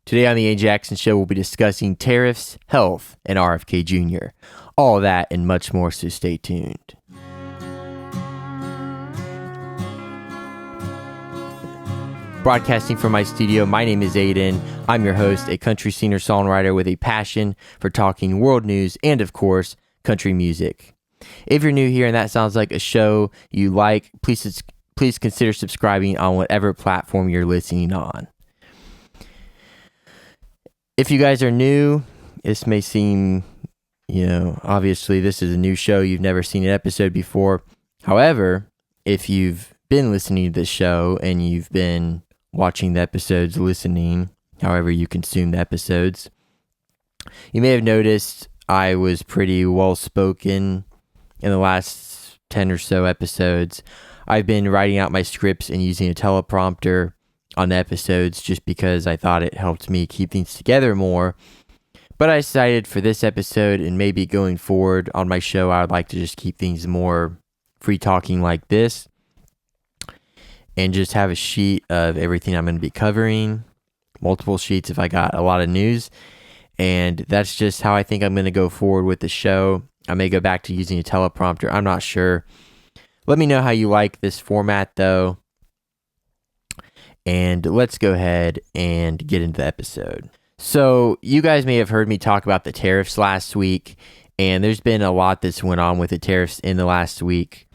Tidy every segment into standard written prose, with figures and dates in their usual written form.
Today on the A. Jackson Show, we'll be discussing tariffs, health, and RFK Jr. All that and much more, so stay tuned. Broadcasting from my studio, my name is Ayden. I'm your host, a country singer-songwriter with a passion for talking world news and, of course, country music. If you're new here and that sounds like a show you like, please consider subscribing on whatever platform you're listening on. If you guys are new, this may seem, obviously this is a new show. You've never seen an episode before. However, if you've been listening to this show and you've been watching the episodes, listening, however you consume the episodes, you may have noticed I was pretty well-spoken in the last 10 or so episodes. I've been writing out my scripts and using a teleprompter on the episodes just because I thought it helped me keep things together more. But I decided for this episode and maybe going forward on my show, I would like to just keep things more free talking like this and just have a sheet of everything I'm going to be covering, multiple sheets if I got a lot of news. And that's just how I think I'm going to go forward with the show. I may go back to using a teleprompter. I'm not sure. Let me know how you like this format though. And let's go ahead and get into the episode. So you guys may have heard me talk about the tariffs last week, and there's been a lot that's went on with the tariffs in the last week.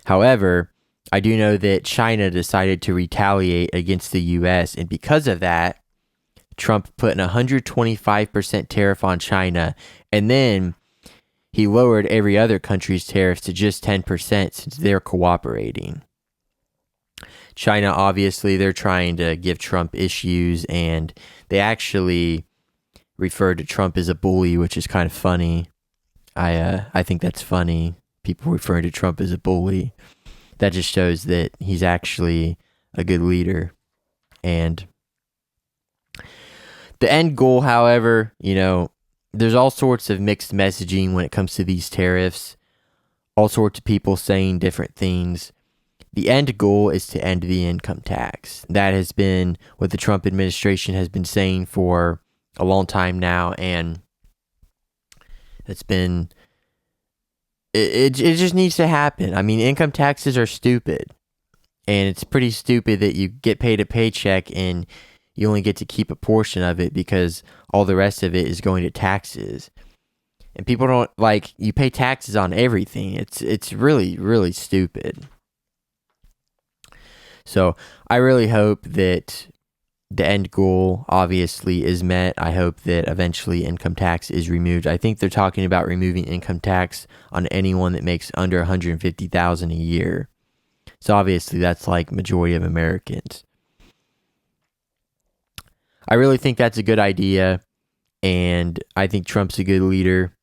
However, I do know that China decided to retaliate against the U.S., and because of that, Trump put an 125% tariff on China, and then he lowered every other country's tariffs to just 10% since they're cooperating. China, obviously, they're trying to give Trump issues, and they actually referred to Trump as a bully, which is kind of funny. I think that's funny, people referring to Trump as a bully. That just shows that he's actually a good leader. And the end goal, however, there's all sorts of mixed messaging when it comes to these tariffs. All sorts of people saying different things. The end goal is to end the income tax. That has been what the Trump administration has been saying for a long time now, and it's been, it just needs to happen. I mean, income taxes are stupid, and it's pretty stupid that you get paid a paycheck and you only get to keep a portion of it because all the rest of it is going to taxes. And people don't, you pay taxes on everything. It's really, really stupid. So I really hope that the end goal obviously is met. I hope that eventually income tax is removed. I think they're talking about removing income tax on anyone that makes under $150,000 a year. So obviously that's like majority of Americans. I really think that's a good idea, and I think Trump's a good leader,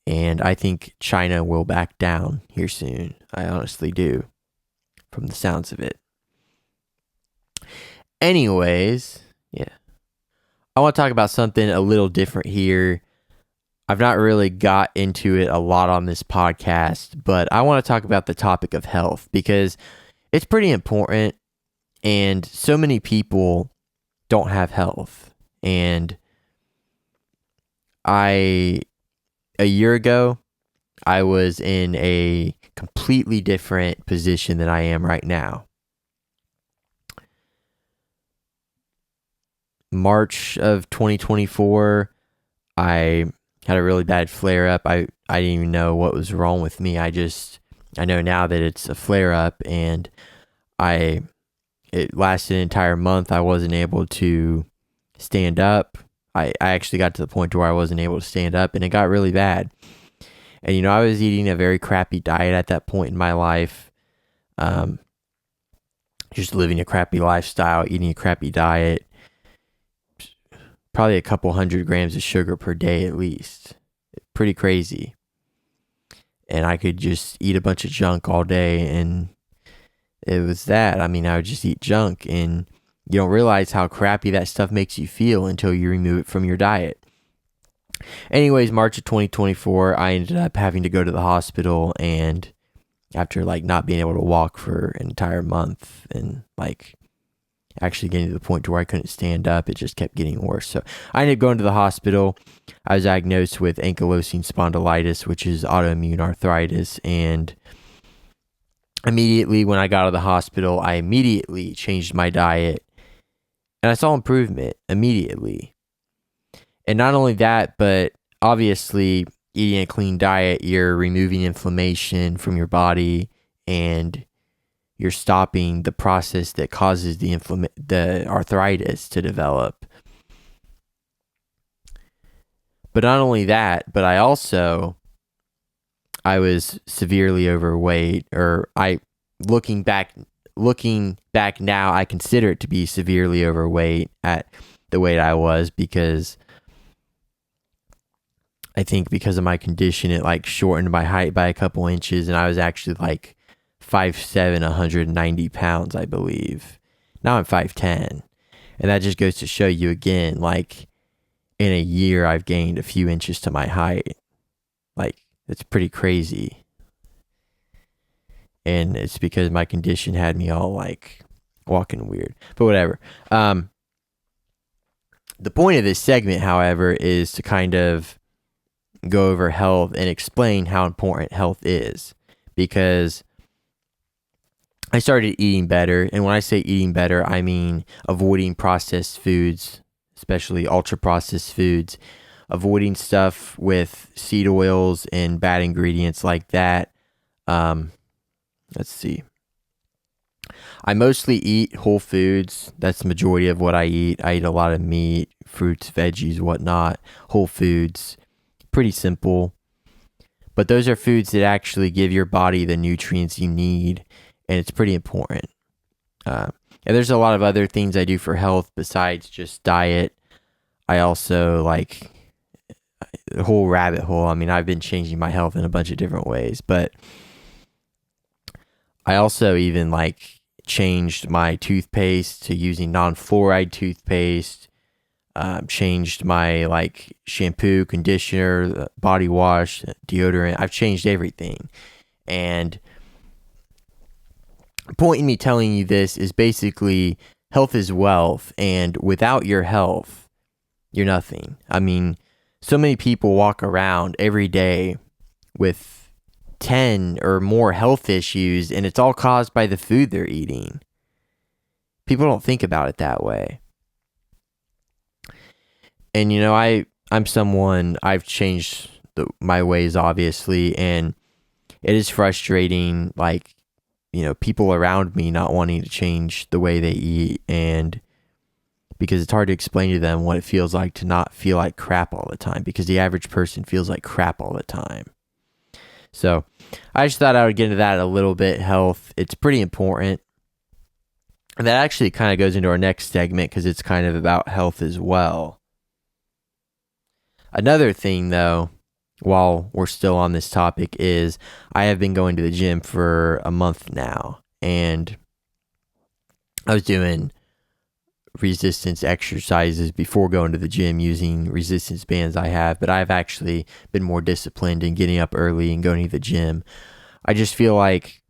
and I think China will back down here soon. I honestly do, from the sounds of it. Anyways, I want to talk about something a little different here. I've not really got into it a lot on this podcast, but I want to talk about the topic of health because it's pretty important, and so many people don't have health. And a year ago, I was in a completely different position than I am right now. March of 2024, I had a really bad flare-up. I didn't even know what was wrong with me. I know now that it's a flare-up, and it lasted an entire month. I wasn't able to stand up. I actually got to the point where I wasn't able to stand up, and it got really bad. And, I was eating a very crappy diet at that point in my life. Just living a crappy lifestyle, eating a crappy diet. Probably a couple 100 grams of sugar per day at least. Pretty crazy. And I could just eat a bunch of junk all day, and it was that. I mean, I would just eat junk, and you don't realize how crappy that stuff makes you feel until you remove it from your diet. Anyways, March of 2024, I ended up having to go to the hospital, and after not being able to walk for an entire month and actually getting to the point to where I couldn't stand up. It just kept getting worse. So I ended up going to the hospital. I was diagnosed with ankylosing spondylitis, which is autoimmune arthritis. And immediately when I got out of the hospital, I immediately changed my diet. And I saw improvement immediately. And not only that, but obviously eating a clean diet, you're removing inflammation from your body and you're stopping the process that causes the arthritis to develop. But not only that, but I was severely overweight, or looking back now, I consider it to be severely overweight at the weight I was, because I think because of my condition, it like shortened my height by a couple inches, and I was actually like 5'7", 190 pounds, I believe. Now I'm 5'10", and that just goes to show you again, like in a year, I've gained a few inches to my height. Like, it's pretty crazy. And it's because my condition had me all like walking weird, but whatever. The point of this segment, however, is to kind of go over health and explain how important health is, because I started eating better. And when I say eating better, I mean avoiding processed foods, especially ultra processed foods, avoiding stuff with seed oils and bad ingredients like that. Let's see. I mostly eat whole foods. That's the majority of what I eat. I eat a lot of meat, fruits, veggies, whatnot, whole foods. Pretty simple. But those are foods that actually give your body the nutrients you need, and it's pretty important. And there's a lot of other things I do for health besides just diet. I also like the whole rabbit hole. I mean, I've been changing my health in a bunch of different ways, but I also even like changed my toothpaste to using non-fluoride toothpaste, changed my like shampoo, conditioner, body wash, deodorant. I've changed everything. And the point in me telling you this is basically health is wealth, and without your health, you're nothing. I mean, so many people walk around every day with 10 or more health issues, and it's all caused by the food they're eating. People don't think about it that way. And you know, I'm someone, I've changed my ways, obviously, and it is frustrating, like, you know, people around me not wanting to change the way they eat, and because it's hard to explain to them what it feels like to not feel like crap all the time, because the average person feels like crap all the time. So I just thought I would get into that a little bit. Health, it's pretty important. And that actually kind of goes into our next segment, because it's kind of about health as well. Another thing, though, while we're still on this topic, is I have been going to the gym for a month now, and I was doing resistance exercises before going to the gym using resistance bands I have, but I've actually been more disciplined in getting up early and going to the gym. I just feel like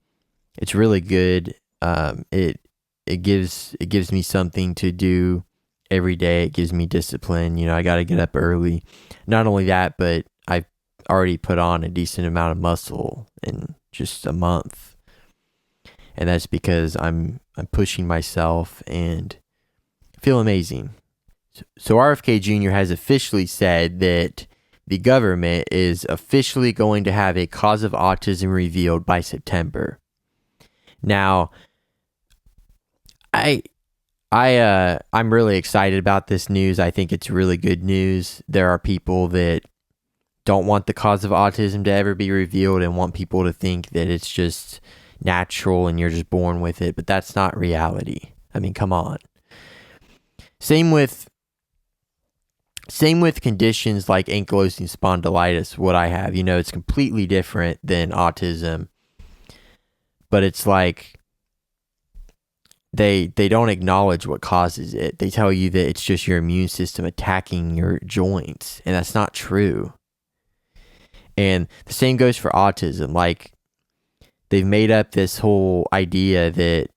it's really good. It gives me something to do every day. It gives me discipline. You know, I got to get up early. Not only that, but I've already put on a decent amount of muscle in just a month, and that's because I'm pushing myself and feel amazing. So RFK Jr. has officially said that the government is officially going to have a cause of autism revealed by September. Now, I'm really excited about this news. I think it's really good news. There are people that don't want the cause of autism to ever be revealed and want people to think that it's just natural and you're just born with it, but that's not reality. I mean, come on. Same with conditions like ankylosing spondylitis, what I have. You know, it's completely different than autism, but it's like they don't acknowledge what causes it. They tell you that it's just your immune system attacking your joints, and that's not true. And the same goes for autism. Like, they've made up this whole idea that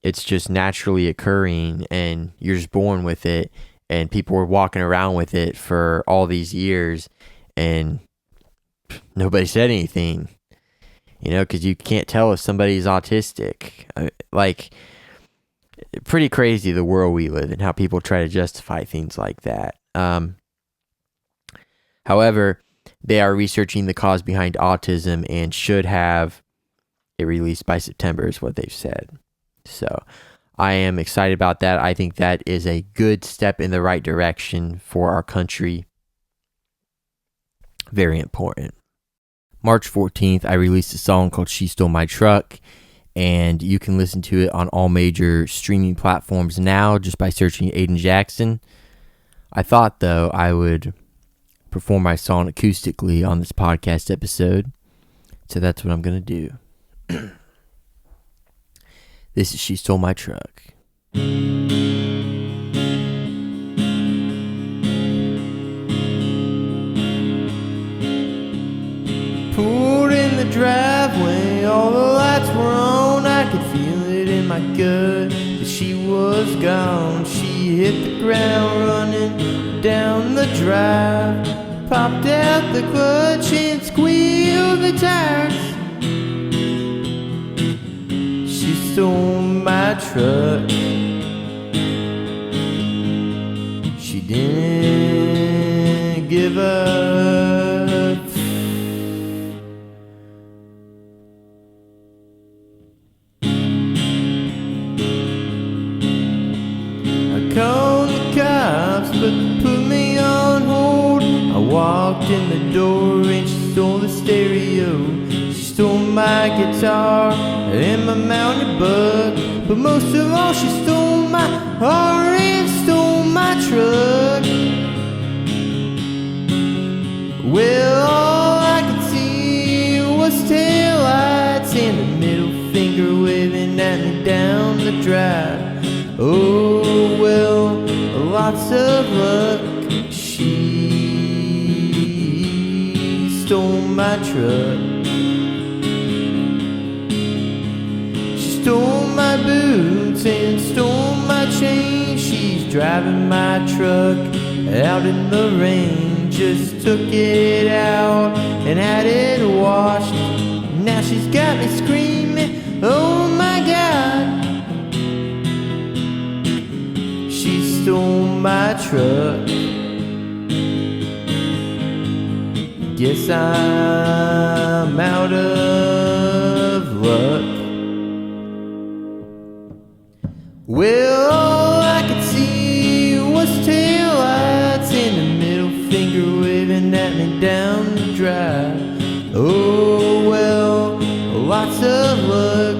it's just naturally occurring and you're just born with it, and people were walking around with it for all these years and nobody said anything, because you can't tell if somebody's autistic. Like, pretty crazy the world we live in, how people try to justify things like that. However, they are researching the cause behind autism and should have it released by September is what they've said. So I am excited about that. I think that is a good step in the right direction for our country. Very important. March 14th, I released a song called She Stole My Truck, and you can listen to it on all major streaming platforms now just by searching Ayden Jackson. I thought, though, I would perform my song acoustically on this podcast episode, so that's what I'm going to do. This is She Stole My Truck. Pulled in the driveway, all the lights were on. I could feel it in my gut that she was gone. She hit the ground running down the drive, popped out the clutch and squealed the tires. She stole my truck. She didn't give up. I called the cops, but they put me on hold. I walked in the door and she stole the stereo. She stole my guitar and my mountain bug, but most of all she stole my heart and stole my truck. Well, all I could see was taillights and a middle finger waving at me down the drive. Oh, well, lots of luck. She stole my truck. She stole my boots and stole my chain. She's driving my truck out in the rain. Just took it out and had it washed. Now she's got me screaming, oh my God. She stole my truck. Guess I'm out of luck. Well, all I could see was taillights and a middle finger waving at me down the drive. Oh, well, lots of luck.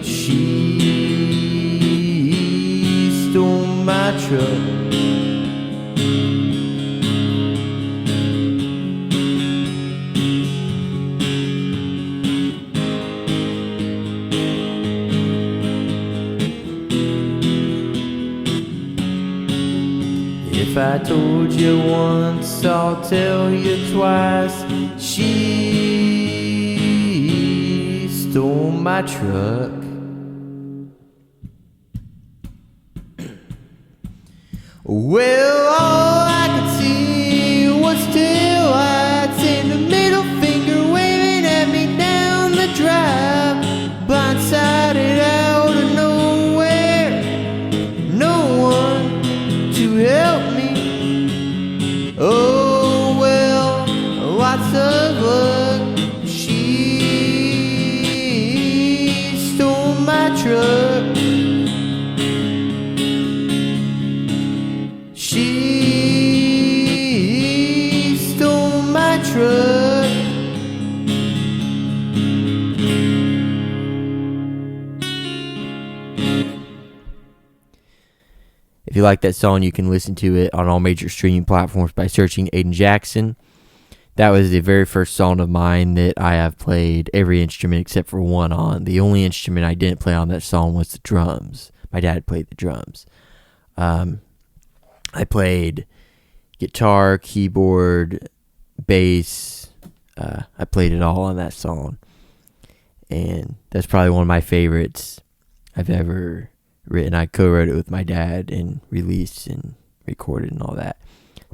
She stole my truck. If I told you once, I'll tell you twice. She stole my truck. Well, all I could see was taillights and a middle finger waving at me down the drive. Blindsided out of nowhere, no one to help me. Oh, well, lots of luck. She stole my truck. She stole my truck. If you like that song, you can listen to it on all major streaming platforms by searching Ayden Jackson. That was the very first song of mine that I have played every instrument except for one on. The only instrument I didn't play on that song was the drums. My dad played the drums. I played guitar, keyboard, bass. I played it all on that song. And that's probably one of my favorites I've ever written. I co-wrote it with my dad and released and recorded and all that.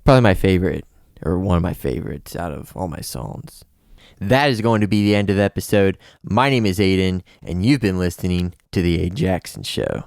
Probably my favorite, or one of my favorites out of all my songs. That is going to be the end of the episode. My name is Ayden, and you've been listening to The A. Jackson Show.